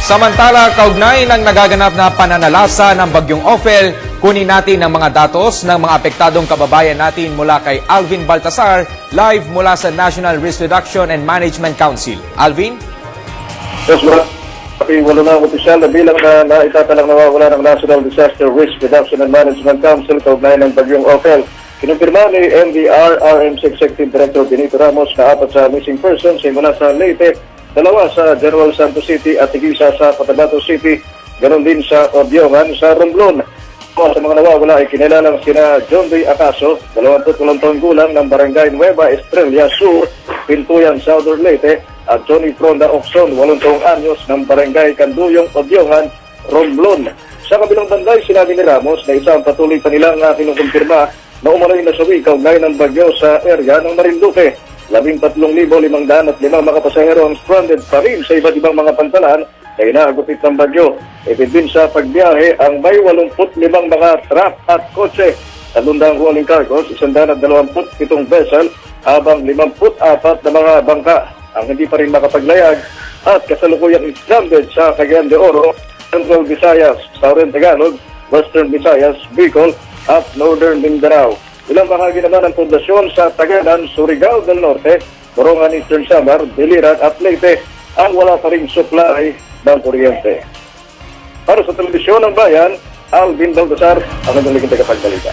Samantala, kaugnay ng nagaganap na pananalasa ng Bagyong Ophel, kunin natin ang mga datos ng mga apektadong kababayan natin mula kay Alvin Baltasar, live mula sa National Risk Reduction and Management Council. Alvin? Yes, walo na opisyal na bilang na itatalang nawawala ng National Disaster Risk Reduction and Management Council kaugnay ng Bagyong Ophel. Kinumpirma ni NDR-RMC Executive Director Benito Ramos na 4 sa missing persons simula sa Leyte, 2 sa General Santos City at 1 sa Cotabato City, ganon din sa Obyongan sa Romblon. Sa mga nawawala ay kinilalang sina John Ray Acaso, 28 taong gulang ng Barangay Nueva Estrella Sur, Pintuyan, Southern Leyte, at Johnny Fronda Oxon, 8 anyos ng Barangay Canduyong, Obyongan, Romblon. Sa kabilang banda, sinabi ni Ramos na isang patuloy pa nilang kinukumpirma na umano'y nasawi kaugnay ng bagyo sa area ng Marinduque. 13,505 mga pasahero ang stranded pa rin sa iba't ibang mga pantalan na inaagupit ng bagyo. Ipid din sa pagbiyahe ang may 85 mga truck at kotse, 300 rolling cargos, 127 vessel, habang 54 na mga bangka ang hindi pa rin makapaglayag at kasalukuyang stranded sa Cagayan de Oro, Central Visayas, Southern Tagalog, Western Visayas, Bicol at Northern Mindanao. Ilang bahagi naman ng pundasyon sa Tagalan, Surigao del Norte, Borongan, Eastern Samar, Biliran at Leyte ang wala pa ring supply ng kuryente. Para sa Telebisyon ng Bayan, Alvin Baltasar, ang naging tagapagbalita.